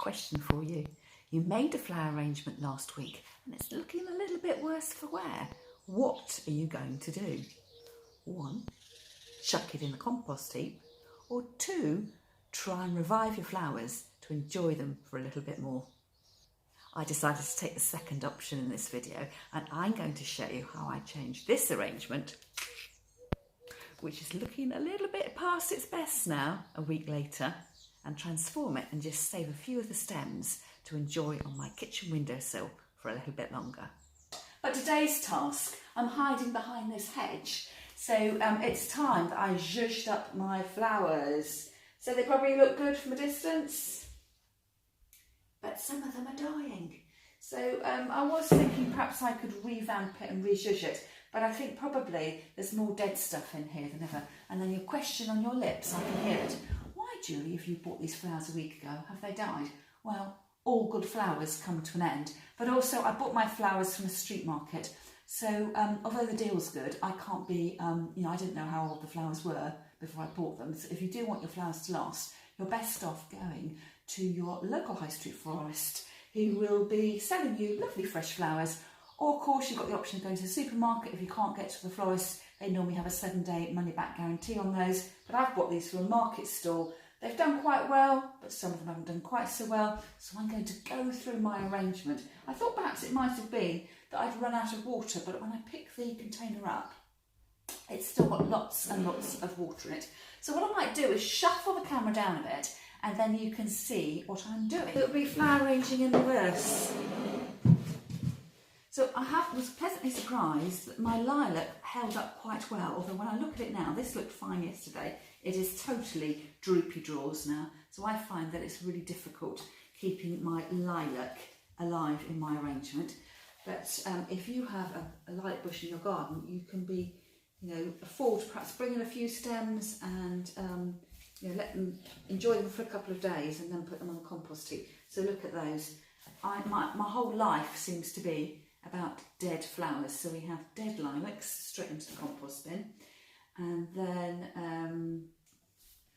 question for you. You made a flower arrangement last week and it's looking a little bit worse for wear. What are you going to do? 1, chuck it in the compost heap, or 2, try and revive your flowers to enjoy them for a little bit more. I decided to take the second option in this video, and I'm going to show you how I changed this arrangement, which is looking a little bit past its best now, a week later, and transform it and just save a few of the stems to enjoy on my kitchen windowsill for a little bit longer. But today's task, I'm hiding behind this hedge, so it's time that I zhuzhed up my flowers. So they probably look good from a distance, but some of them are dying. So I was thinking perhaps I could revamp it and re-zhuzh it, but I think probably there's more dead stuff in here than ever. And then your question on your lips, I can hear it. Why, Julie, if you bought these flowers a week ago, have they died? Well, all good flowers come to an end, but also I bought my flowers from a street market. So although the deal's good, I can't be, I didn't know how old the flowers were before I bought them. So if you do want your flowers to last, you're best off going to your local high street florist, who will be selling you lovely fresh flowers. Or of course you've got the option of going to the supermarket. If you can't get to the florist, they normally have a 7-day money back guarantee on those. But I've bought these from a market stall. They've done quite well, but some of them haven't done quite so well. So I'm going to go through my arrangement. I thought perhaps it might have been that I'd run out of water, but when I pick the container up, it's still got lots and lots of water in it. So what I might do is shuffle the camera down a bit, and then you can see what I'm doing. It'll be flower arranging in reverse. So I was pleasantly surprised that my lilac held up quite well, although when I look at it now, this looked fine yesterday. It is totally droopy draws now, so I find that it's really difficult keeping my lilac alive in my arrangement. But if you have a lilac bush in your garden, you can afford to perhaps bring in a few stems and let them enjoy them for a couple of days and then put them on the compost heap. So look at those. My whole life seems to be about dead flowers. So we have dead lilacs straight into the compost bin, and then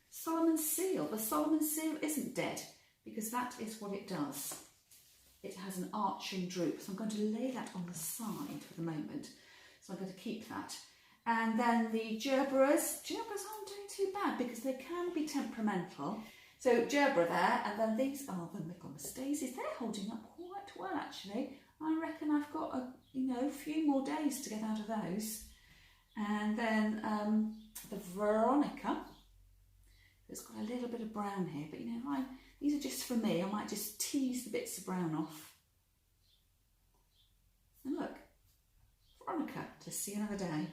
Solomon seal. The Solomon seal isn't dead because that is what it does. It has an arching droop, so I'm going to lay that on the side for the moment. So I'm going to keep that. And then the gerberas aren't doing too bad because they can be temperamental. So gerbera there, and then these are the Michaelmas daisies. They're holding up quite well actually. I reckon I've got a few more days to get out of those. And then the Veronica. It's got a little bit of brown here, but these are just for me. I might just tease the bits of brown off. And look, Veronica, to see another day.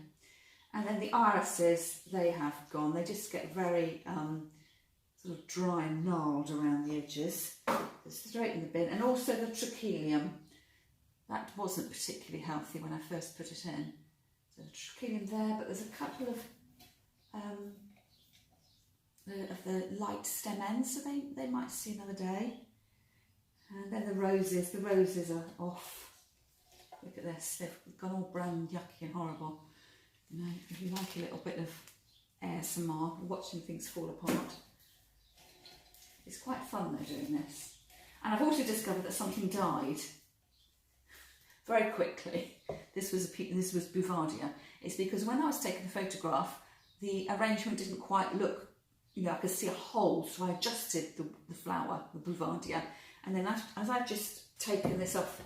And then the irises, they have gone. They just get very sort of dry and gnarled around the edges. It's straight in the bin. And also the trachelium. That wasn't particularly healthy when I first put it in. So the trachelium there, but there's a couple of the light stem ends, so they might see another day. And then the roses are off. Look at this, they've gone all brown, yucky and horrible. If you like a little bit of ASMR, watching things fall apart. It's quite fun though doing this. And I've also discovered that something died very quickly. This was Bouvardia. It's because when I was taking the photograph, the arrangement didn't quite look, I could see a hole, so I adjusted the flower, the Bouvardia, and then as I've just taken this off,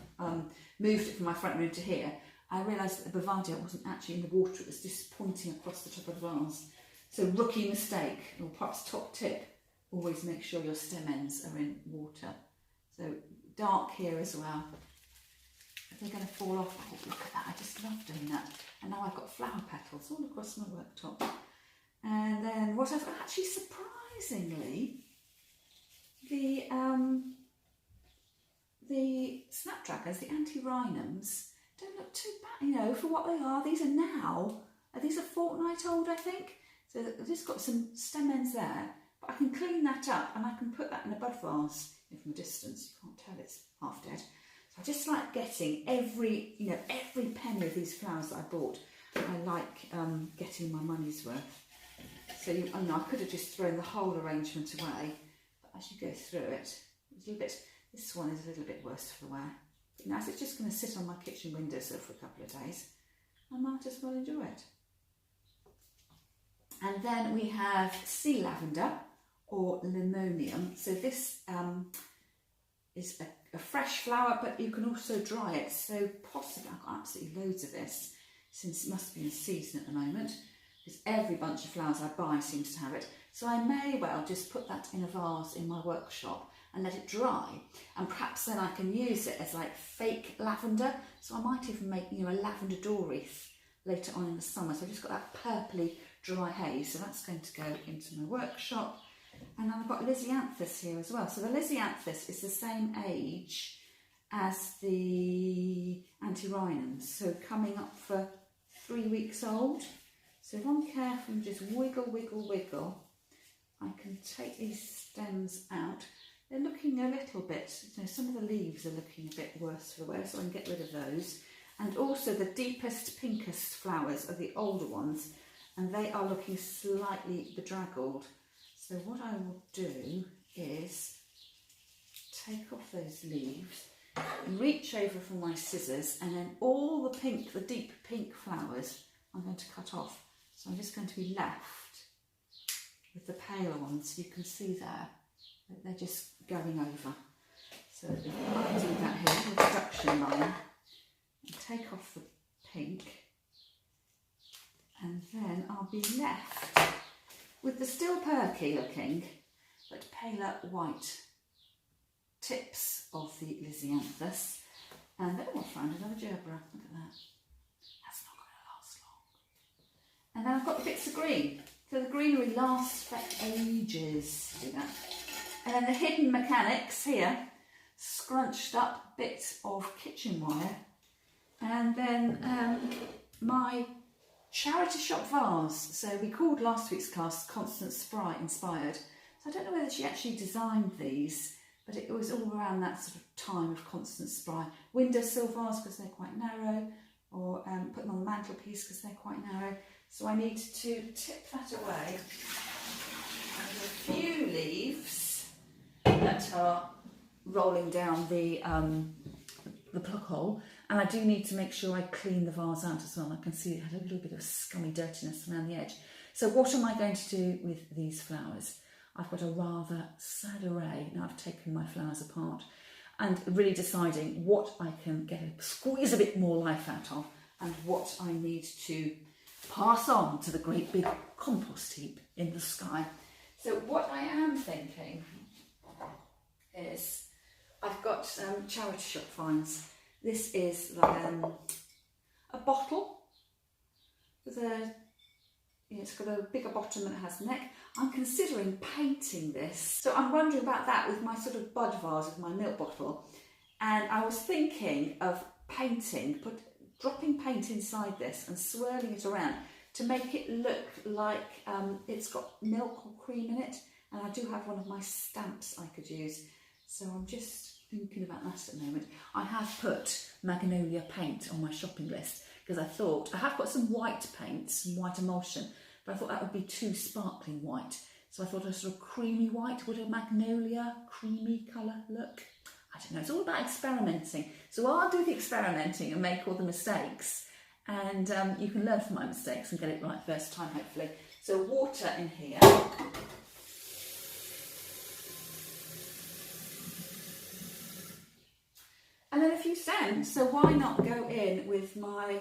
moved it from my front room to here, I realised that the Bouvardia wasn't actually in the water, it was just pointing across the top of the vase. So rookie mistake, or perhaps top tip, always make sure your stem ends are in water. So dark here as well. If they're going to fall off, oh look at that, I just love doing that. And now I've got flower petals all across my worktop. And then what else? Actually, surprisingly, the snapdragons, the antirrhinums, don't look too bad, for what they are. These are fortnight old, I think. So I've just got some stem ends there, but I can clean that up and I can put that in a bud vase. From a distance, you can't tell it's half dead. So I just like getting every penny of these flowers that I bought. I like getting my money's worth. So I could have just thrown the whole arrangement away, but as you go through it, It's a little bit, this one is a little bit worse for wear. But now, as it's just going to sit on my kitchen windowsill for a couple of days, I might as well enjoy it. And then we have sea lavender or limonium. So this is a fresh flower, but you can also dry it. So possibly, I've got absolutely loads of this, since it must be in season at the moment, because every bunch of flowers I buy seems to have it. So I may well just put that in a vase in my workshop and let it dry, and perhaps then I can use it as like fake lavender. So I might even make, you know, a lavender door wreath later on in the summer. So I've just got that purpley dry haze, so that's going to go into my workshop. And then I've got Lisianthus here as well. So the Lisianthus is the same age as the Antirrhinums, so coming up for 3 weeks old. So if I'm careful and just wiggle, wiggle, wiggle, I can take these stems out. They're looking a little bit, you know, some of the leaves are looking a bit worse for wear, so I can get rid of those. And also the deepest, pinkest flowers are the older ones, and they are looking slightly bedraggled. So what I will do is take off those leaves, reach over for my scissors, and then all the pink, the deep pink flowers, I'm going to cut off. So I'm just going to be left with the paler ones. You can see there that they're just going over. So I'll do that here with the production line. And take off the pink, and then I'll be left with the still perky looking but paler white tips of the Lisianthus. And then I found another gerbera. Look at that. That's not going to last long. And then I've got the bits of green. So the greenery lasts for ages. Do that. And then the hidden mechanics here, scrunched up bits of kitchen wire. And then my charity shop vase. So we called last week's class Constance Spry Inspired. So I don't know whether she actually designed these, but it was all around that sort of time of Constance Spry. Windowsill vase because they're quite narrow, or put them on the mantelpiece because they're quite narrow. So I need to tip that away. And a few leaves that are rolling down the plug hole. And I do need to make sure I clean the vase out as well. I can see it had a little bit of scummy dirtiness around the edge. So what am I going to do with these flowers? I've got a rather sad array. Now I've taken my flowers apart and really deciding what I can squeeze a bit more life out of and what I need to pass on to the great big compost heap in the sky. So what I am thinking is I've got charity shop finds. This is a bottle with it's got a bigger bottom than it has a neck. I'm considering painting this. So I'm wondering about that with my sort of bud vase with my milk bottle. And I was thinking of painting, dropping paint inside this and swirling it around to make it look like it's got milk or cream in it. And I do have one of my stamps I could use. So I'm just thinking about that at the moment. I have put magnolia paint on my shopping list because I thought I have got some white paint, some white emulsion, but I thought that would be too sparkling white. So I thought a sort of creamy white. Would a magnolia creamy colour look? I don't know. It's all about experimenting. So I'll do the experimenting and make all the mistakes, and you can learn from my mistakes and get it right first time, hopefully. So water in here. And then a few stems, so why not go in with my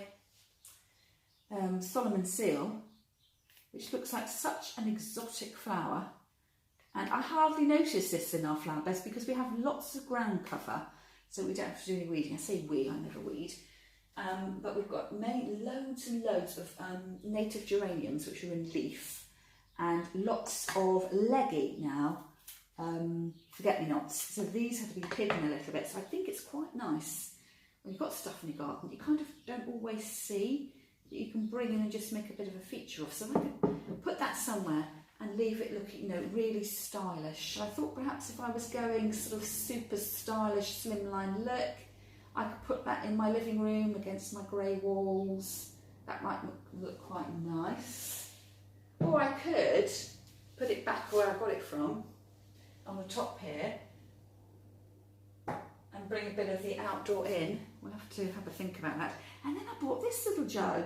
Solomon seal, which looks like such an exotic flower. And I hardly notice this in our flower beds because we have lots of ground cover, so we don't have to do any weeding. I say we, I never weed. But we've got loads and loads of native geraniums, which are in leaf, and lots of leggy now. Forget-me-nots. So these have to be hidden a little bit. So I think it's quite nice when you've got stuff in your garden you kind of don't always see that you can bring in and just make a bit of a feature of. So I can put that somewhere and leave it looking, really stylish. I thought perhaps if I was going sort of super stylish slimline look, I could put that in my living room against my grey walls. That might look quite nice. Or I could put it back where I got it from, on the top here, bring a bit of the outdoor in. We'll have to have a think about that. And then I bought this little jug.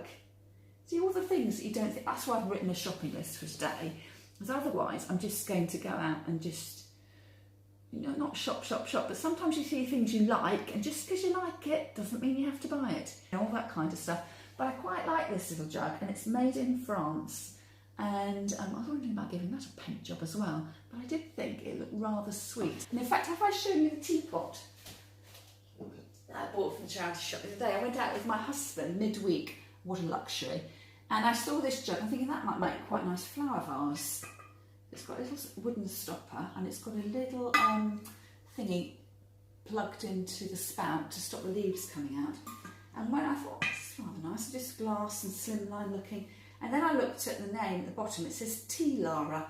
See, all the things that you don't think, that's why I've written a shopping list for today, because otherwise I'm just going to go out and just, you know, not shop, but sometimes you see things you like, and just because you like it doesn't mean you have to buy it, and all that kind of stuff. But I quite like this little jug, and it's made in France, and I was wondering about giving that a paint job as well, but I did think it looked rather sweet. And in fact, have I shown you the teapot that I bought from the charity shop the other day? I went out with my husband midweek, what a luxury, and I saw this jug. I'm thinking that might make quite a nice flower vase. It's got a little wooden stopper, and it's got a little thingy plugged into the spout to stop the leaves coming out. And when I thought, this is rather nice, just glass and slimline looking. And then I looked at the name at the bottom, it says Tea Lara.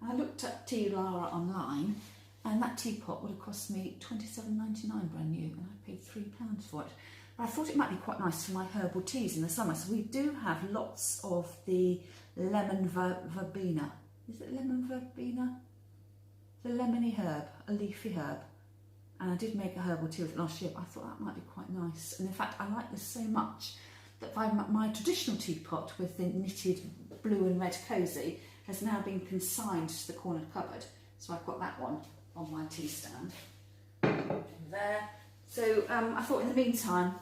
I looked up Tea Lara online, and that teapot would have cost me $27.99 brand new, and I paid £3 for it. But I thought it might be quite nice for my herbal teas in the summer. So we do have lots of the lemon verbena. Is it lemon verbena? The lemony herb, a leafy herb. And I did make a herbal tea with it last year, but I thought that might be quite nice. And in fact, I like this so much that my traditional teapot with the knitted blue and red cosy has now been consigned to the corner cupboard. So I've got that one on my tea stand. There. So I thought in the meantime,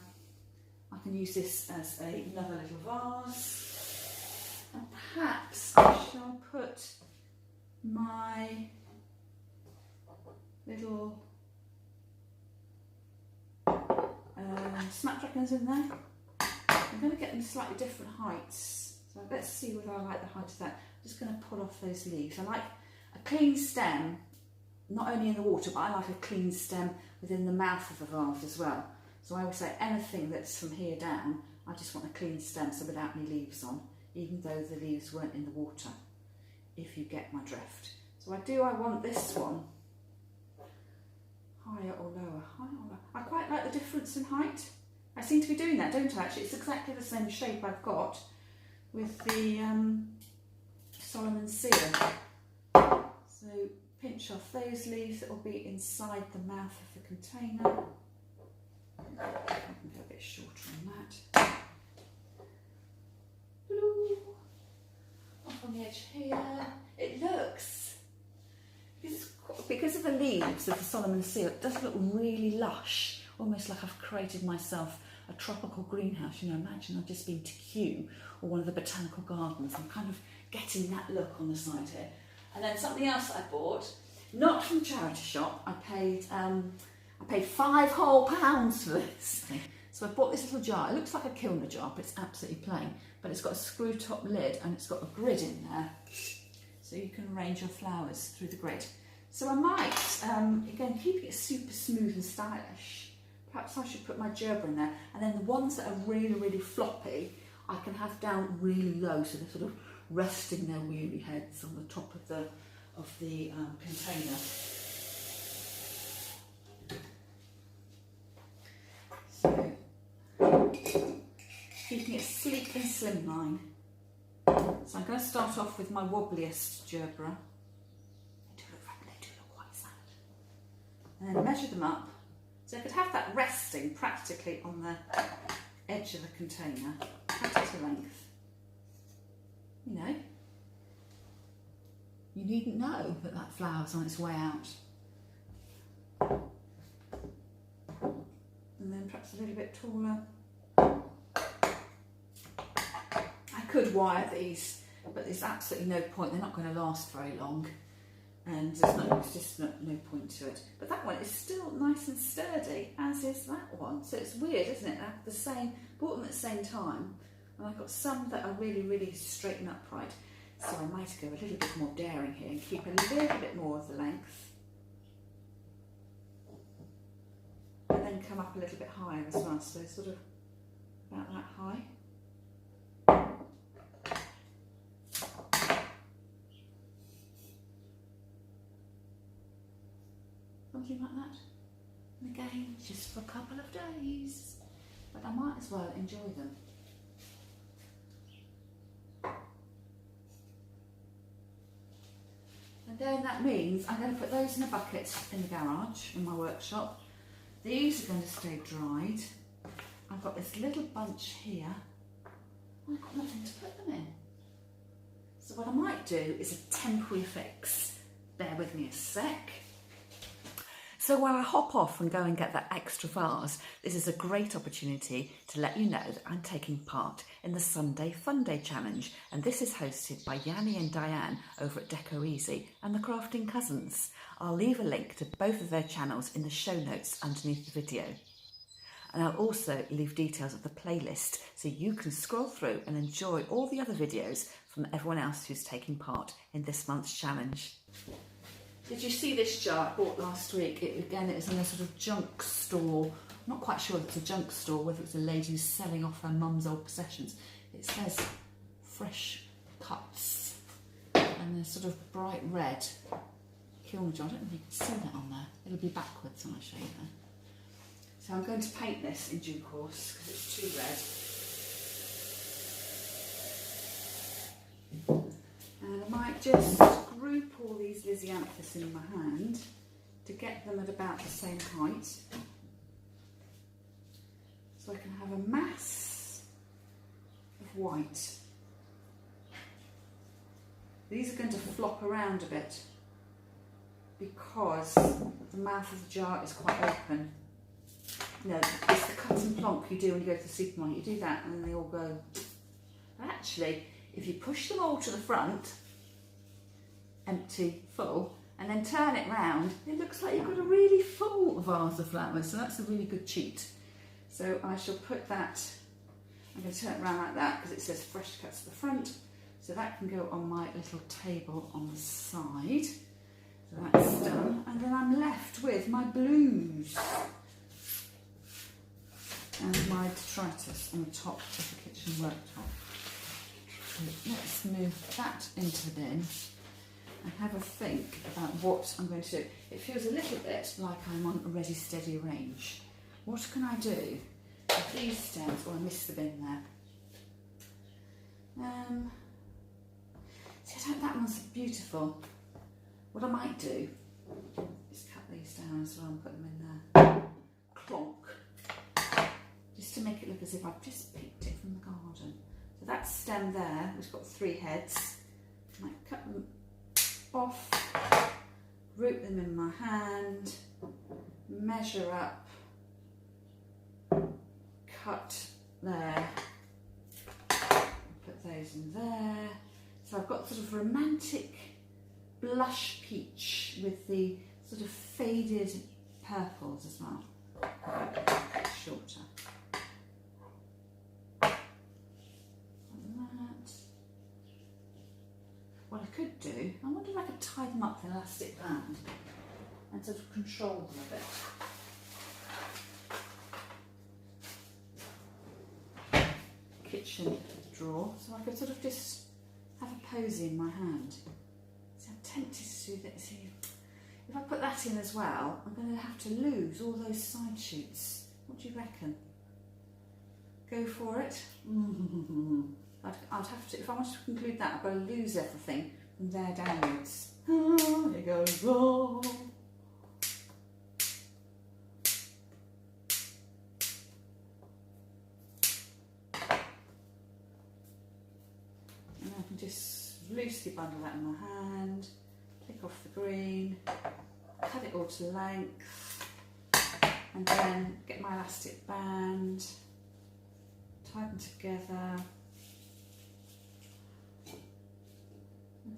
I can use this as another little vase. And perhaps I shall put my little snapdragons in there. I'm going to get them slightly different heights. So let's see whether I like the height of that. I'm just going to pull off those leaves. I like a clean stem, not only in the water, but I like a clean stem within the mouth of the vase as well. So I would say anything that's from here down, I just want a clean stem, so without any leaves on, even though the leaves weren't in the water, if you get my drift. So I want this one higher or lower, higher or lower. I quite like the difference in height. I seem to be doing that, don't I actually? It's exactly the same shape I've got with the Solomon seal. So pinch off those leaves that will be inside the mouth of the container. I can go a bit shorter on that. Off on the edge here. It looks, because of the leaves of the Solomon seal, it does look really lush, almost like I've created myself a tropical greenhouse. You know, imagine I've just been to Kew or one of the botanical gardens. I'm kind of getting that look on the side here. And then something else I bought, not from the charity shop. I paid £5 whole for this thing. So I bought this little jar. It looks like a kilner jar, but it's absolutely plain. But it's got a screw top lid and it's got a grid in there, so you can arrange your flowers through the grid. So I might, again, keeping it super smooth and stylish, perhaps I should put my gerber in there, and then the ones that are really, really floppy, I can have down really low, so they're sort of resting their weary heads on the top of the container. So, keeping it sleek and slimline. So I'm going to start off with my wobbliest gerbera. They do look quite sad. And then measure them up. So I could have that resting practically on the edge of the container, practically length. You know, you needn't know that that flower's on its way out. And then perhaps a little bit taller. I could wire these, but there's absolutely no point. They're not going to last very long, and there's just no point to it. But that one is still nice and sturdy, as is that one. So it's weird, isn't it? They're the same, bought them at the same time, and I've got some that are really, really straight and upright. So I might go a little bit more daring here and keep a little bit more of the length, and then come up a little bit higher as well. So sort of about that high. Something like that. And again, just for a couple of days, but I might as well enjoy them. And then that means I'm going to put those in a bucket in the garage, in my workshop, These are going to stay dried. I've got this little bunch here. I've got nothing to put them in. So what I might do is a temporary fix. Bear with me a sec. So while I hop off and go and get that extra vase, this is a great opportunity to let you know that I'm taking part in the Sunday Funday challenge, and this is hosted by Yanni and Diane over at Deco Easy and the Crafting Cousins. I'll leave a link to both of their channels in the show notes underneath the video. And I'll also leave details of the playlist so you can scroll through and enjoy all the other videos from everyone else who's taking part in this month's challenge. Did you see this jar I bought last week? It was in a sort of junk store. I'm not quite sure if it's a junk store, whether it's a lady who's selling off her mum's old possessions. It says fresh cuts and they're sort of bright red kiln jar. I don't know if you can see that on there. It'll be backwards when I show you that. So I'm going to paint this in due course because it's too red. And I might just group all these Lysianthus in my hand to get them at about the same height. So I can have a mass of white. These are going to flop around a bit because the mouth of the jar is quite open. You know, it's the cut and plonk you do when you go to the supermarket. You do that and then they all go. But actually, if you push them all to the front, empty, full, and then turn it round, it looks like you've got a really full vase of flowers. So that's a really good cheat. So I shall put that, I'm going to turn it around like that because it says fresh cuts at the front. So that can go on my little table on the side. So that's done. And then I'm left with my blues and my detritus on the top of the kitchen worktop. So let's move that into the bin and have a think about what I'm going to do. It feels a little bit like I'm on a ready steady range. What can I do with these stems? Oh, I missed the bin there. See, that one's beautiful. What I might do is cut these down as well and put them in there. Clonk. Just to make it look as if I've just picked it from the garden. So that stem there, which has got 3 heads, I might cut them off, root them in my hand, measure up, cut there, put those in there. So I've got sort of romantic blush peach with the sort of faded purples as well. Shorter. What I could do, I wonder if I could tie them up with an elastic band and sort of control them a bit. Kitchen drawer, so I could sort of just have a posy in my hand. So I'm tempted to do that. See, if I put that in as well, I'm going to have to lose all those side shoots. What do you reckon? Go for it? I'd have to, if I wanted to conclude that, I've got to lose everything from there downwards. Oh, here goes. Oh. And I can just loosely bundle that in my hand, pick off the green, cut it all to length, and then get my elastic band, tie them together.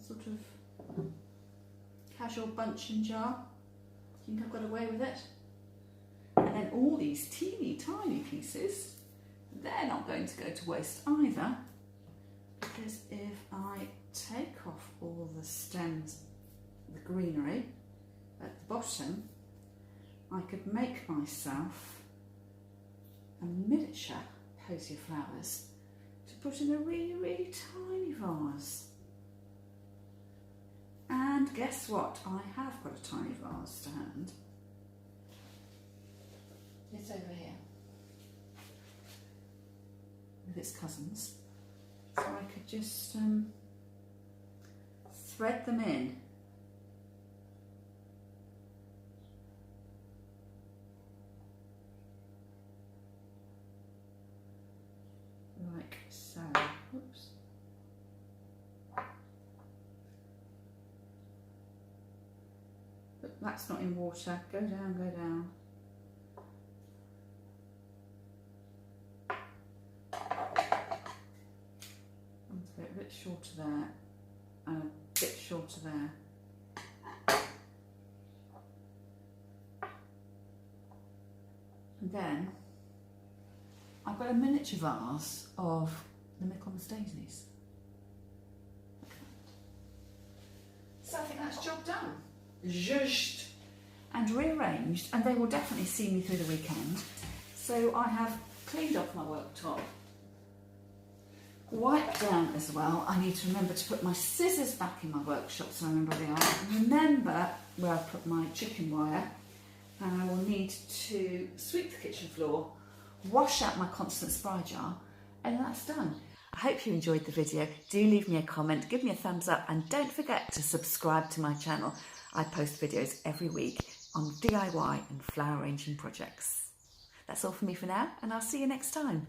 Sort of casual bunching jar. Think I've got away with it? And then all these teeny tiny pieces, they're not going to go to waste either, because if I take off all the stems, the greenery at the bottom, I could make myself a miniature posy of flowers to put in a really, really tiny vase. And guess what? I have got a tiny vase to hand. It's over here with its cousins. So I could just thread them in. that's not in water. Go down, go down. A bit shorter there, and a bit shorter there. And then I've got a miniature vase of the Michaelmas daisies. So I think that's job done. Zhuzhed and rearranged, and they will definitely see me through the weekend. So I have cleaned off my worktop, wiped down as well. I need to remember to put my scissors back in my workshop so I remember where they are. Remember where I put my chicken wire, and I will need to sweep the kitchen floor, wash out my constant spray jar, and that's done. I hope you enjoyed the video. Do leave me a comment, give me a thumbs up, and don't forget to subscribe to my channel. I post videos every week on DIY and flower arranging projects. That's all from me for now, and I'll see you next time.